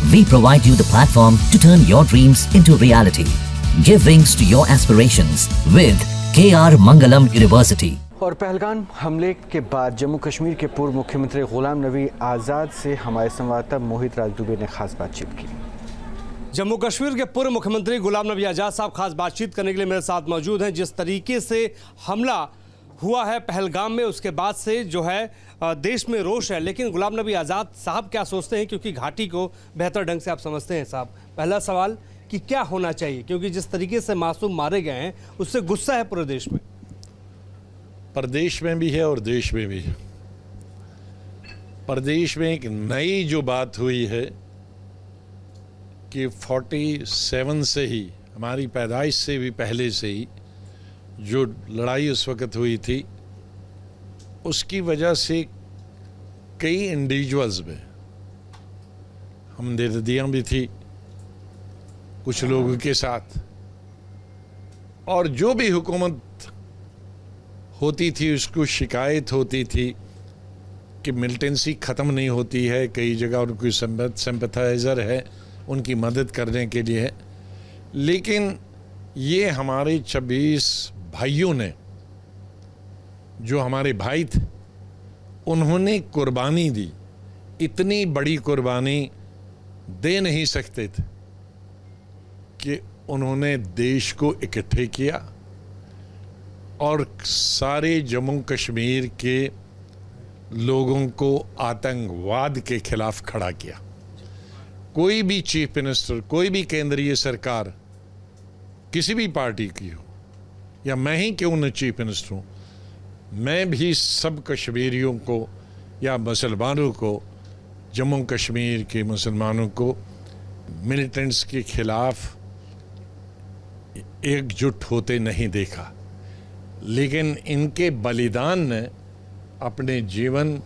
We provide you the platform to turn your dreams into reality. Give wings to your aspirations with KR Mangalam University. और पहलगाम हमले के बाद जम्मू कश्मीर के पूर्व मुख्यमंत्री गुलाम नबी आज़ाद से हमारे संवाददाता मोहित राज दुबे ने खास बातचीत की। जम्मू कश्मीर के पूर्व मुख्यमंत्री गुलाम नबी आज़ाद साहब खास बातचीत करने के लिए मेरे साथ मौजूद हैं। जिस तरीके से हमला हुआ है पहलगाम में, उसके बाद से जो है देश में रोष है, लेकिन गुलाम नबी आज़ाद साहब क्या सोचते हैं, क्योंकि घाटी को बेहतर ढंग से आप समझते हैं साहब। पहला सवाल कि क्या होना चाहिए, क्योंकि जिस तरीके से मासूम मारे गए हैं उससे गुस्सा है पूरे देश में। प्रदेश में भी है और देश में भी है। प्रदेश में एक नई जो बात हुई है कि 47 से ही, हमारी पैदाइश से भी पहले से ही जो लड़ाई उस वक़्त हुई थी, उसकी वजह से कई इंडिविजुअल्स में हमदर्दियाँ भी थी कुछ लोगों के साथ, और जो भी हुकूमत होती थी उसको शिकायत होती थी कि मिलिटेंसी ख़त्म नहीं होती है। कई जगह उनकी सिंपैथाइज़र है, उनकी मदद करने के लिए है। लेकिन ये हमारे 26 भाइयों ने, जो हमारे भाई थे, उन्होंने कुर्बानी दी। इतनी बड़ी कुर्बानी दे नहीं सकते थे कि उन्होंने देश को इकट्ठे किया और सारे जम्मू कश्मीर के लोगों को आतंकवाद के खिलाफ खड़ा किया। कोई भी चीफ मिनिस्टर, कोई भी केंद्रीय सरकार किसी भी पार्टी की हो, या मैं ही क्यों न चीफ मिनिस्टर हूँ, मैं भी सब कश्मीरियों को या मुसलमानों को, जम्मू कश्मीर के मुसलमानों को मिलिटेंट्स के खिलाफ एकजुट होते नहीं देखा। लेकिन इनके बलिदान ने, अपने जीवन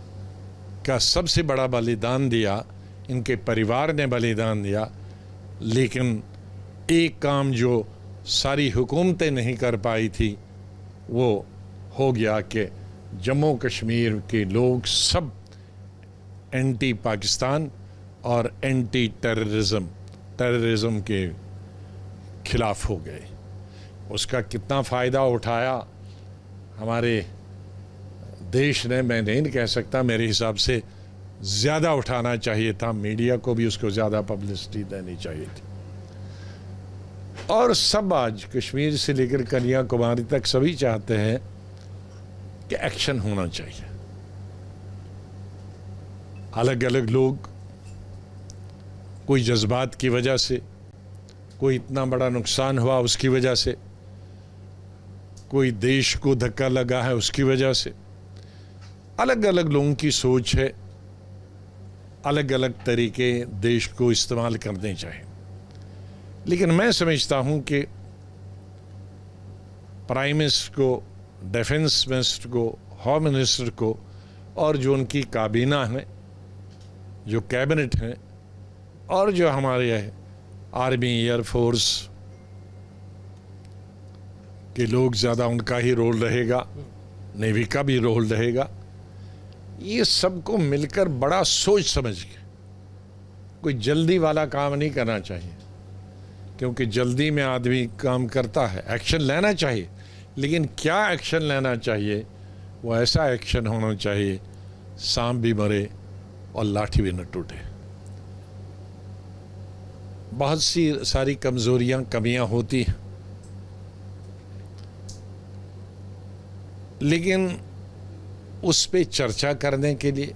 का सबसे बड़ा बलिदान दिया, इनके परिवार ने बलिदान दिया। लेकिन एक काम जो सारी हुकूमतें नहीं कर पाई थी, वो हो गया कि जम्मू कश्मीर के लोग सब एंटी पाकिस्तान और एंटी टेररिज्म के खिलाफ हो गए। उसका कितना फ़ायदा उठाया हमारे देश ने, मैं नहीं कह सकता, मेरे हिसाब से ज़्यादा उठाना चाहिए था। मीडिया को भी उसको ज़्यादा पब्लिसिटी देनी चाहिए थी। और सब आज कश्मीर से लेकर कन्याकुमारी तक सभी चाहते हैं कि एक्शन होना चाहिए। अलग अलग लोग, कोई जज्बात की वजह से, कोई इतना बड़ा नुकसान हुआ उसकी वजह से, कोई देश को धक्का लगा है उसकी वजह से, अलग अलग लोगों की सोच है। अलग अलग तरीके देश को इस्तेमाल करने चाहिए। लेकिन मैं समझता हूं कि प्राइम मिनिस्टर को, डिफेंस मिनिस्टर को, होम मिनिस्टर को, और जो उनकी काबीना है, जो कैबिनेट है, और जो हमारे आर्मी, एयरफोर्स के लोग, ज़्यादा उनका ही रोल रहेगा, नेवी का भी रोल रहेगा। ये सबको मिलकर बड़ा सोच समझ के, कोई जल्दी वाला काम नहीं करना चाहिए, क्योंकि जल्दी में आदमी काम करता है। एक्शन लेना चाहिए, लेकिन क्या एक्शन लेना चाहिए, वो ऐसा एक्शन होना चाहिए सांप भी मरे और लाठी भी न टूटे। बहुत सी सारी कमज़ोरियां, कमियां होती हैं, लेकिन उस पे चर्चा करने के लिए,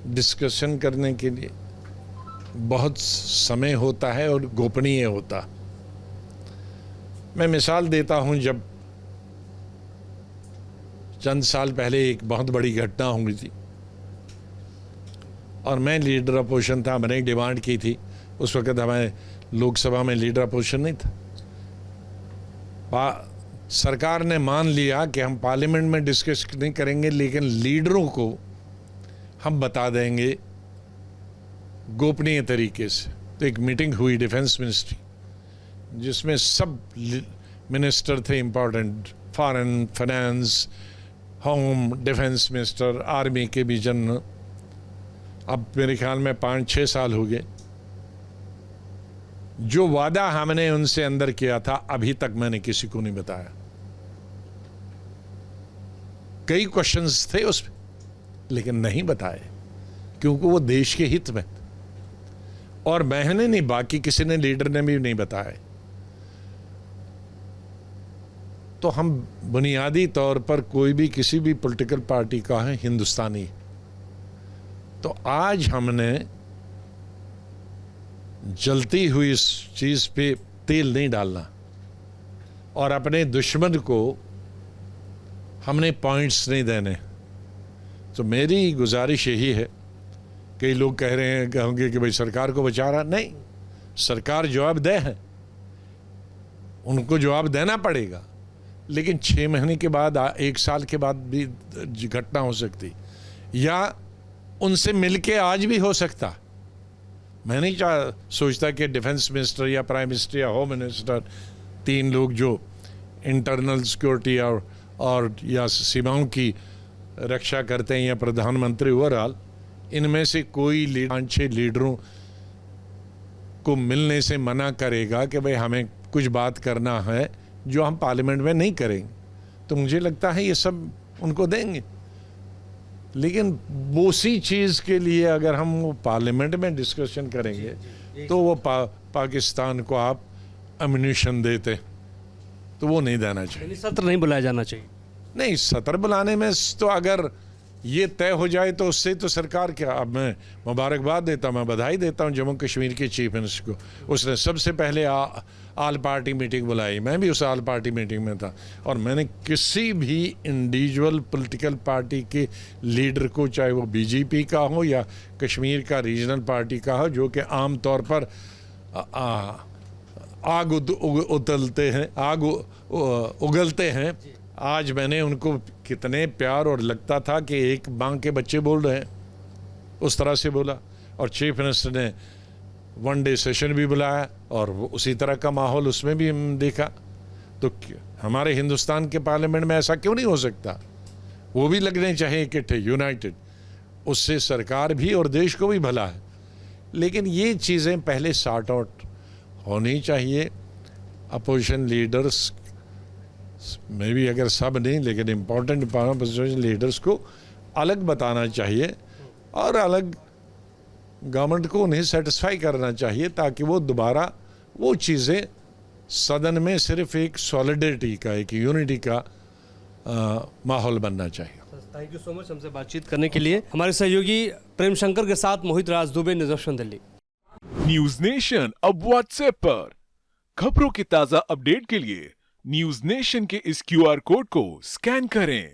डिस्कशन करने के लिए बहुत समय होता है और गोपनीय होता। मैं मिसाल देता हूं, जब चंद साल पहले एक बहुत बड़ी घटना हुई थी और मैं लीडर अपोजिशन था, मैंने एक डिमांड की थी। उस वक्त हमारे लोकसभा में लीडर अपोजिशन नहीं था। सरकार ने मान लिया कि हम पार्लियामेंट में डिस्कस नहीं करेंगे, लेकिन लीडरों को हम बता देंगे गोपनीय तरीके से। तो एक मीटिंग हुई डिफेंस मिनिस्ट्री, जिसमें सब मिनिस्टर थे important, foreign, finance, home, defence minister, army के भी जनरल। अब मेरे ख्याल में 5-6 साल हो गए। जो वादा हमने उनसे अंदर किया था अभी तक मैंने किसी को नहीं बताया। कई क्वेश्चंस थे उस पे, लेकिन नहीं बताए क्योंकि वो देश के हित में, और मैंने नहीं, बाकी किसी ने, लीडर ने भी नहीं बताए। तो हम बुनियादी तौर पर कोई भी किसी भी पॉलिटिकल पार्टी का है हिंदुस्तानी, तो आज हमने जलती हुई इस चीज पे तेल नहीं डालना, और अपने दुश्मन को हमने पॉइंट्स नहीं देने। तो मेरी गुजारिश यही है, कई लोग कह रहे हैं, कहोगे कि भाई सरकार को बचा रहा, नहीं, सरकार जवाबदेह है, उनको जवाब देना पड़ेगा, लेकिन 6 महीने के बाद, 1 साल के बाद भी घटना हो सकती, या उनसे मिलके आज भी हो सकता। मैं नहीं सोचता कि डिफेंस मिनिस्टर या प्राइम मिनिस्टर या होम मिनिस्टर, 3 लोग जो इंटरनल सिक्योरिटी और या सीमाओं की रक्षा करते हैं, या प्रधानमंत्री ओवरऑल, इनमें से कोई 5-6 लीडरों को मिलने से मना करेगा कि भाई हमें कुछ बात करना है जो हम पार्लियामेंट में नहीं करेंगे, तो मुझे लगता है ये सब उनको देंगे। लेकिन उसी चीज़ के लिए अगर हम वो पार्लियामेंट में डिस्कशन करेंगे तो वो पाकिस्तान को आप अम्यूनिशन देते, तो वो नहीं देना चाहिए। सत्र नहीं बुलाया जाना चाहिए। नहीं, सत्र बुलाने में तो अगर ये तय हो जाए तो उससे तो सरकार क्या, अब मैं मुबारकबाद देता हूँ, मैं बधाई देता हूँ जम्मू कश्मीर के चीफ मिनिस्टर को। उसने सबसे पहले आल पार्टी मीटिंग बुलाई, मैं भी उस आल पार्टी मीटिंग में था, और मैंने किसी भी इंडिविजुअल पॉलिटिकल पार्टी के लीडर को, चाहे वो बीजेपी का हो या कश्मीर का रीजनल पार्टी का हो, जो कि आम तौर पर आग उतलते हैं, आग उगलते हैं, आज मैंने उनको कितने प्यार, और लगता था कि एक माँ के बच्चे बोल रहे हैं, उस तरह से बोला। और चीफ मिनिस्टर ने 1 डे सेशन भी बुलाया, और उसी तरह का माहौल उसमें भी देखा। तो हमारे हिंदुस्तान के पार्लियामेंट में ऐसा क्यों नहीं हो सकता? वो भी लगने चाहिए इकट्ठे, यूनाइटेड, उससे सरकार भी और देश को भी भला है। लेकिन ये चीज़ें पहले सॉर्ट आउट होनी चाहिए। अपोजिशन लीडर्स में भी, अगर सब नहीं, लेकिन इम्पोर्टेंट अपोजिशन लीडर्स को अलग बताना चाहिए, और अलग गवर्नमेंट को उन्हें सेटिस्फाई करना चाहिए, ताकि वो दोबारा वो चीज़ें सदन में सिर्फ एक सॉलिडिटी का, एक यूनिटी का माहौल बनना चाहिए। थैंक यू सो मच हमसे बातचीत करने के लिए। हमारे सहयोगी प्रेम शंकर के साथ मोहित राज दुबे, निजर्शन दिल्ली। न्यूज नेशन अब व्हाट्सएप पर खबरों की ताजा अपडेट के लिए न्यूज नेशन के इस QR कोड को स्कैन करें।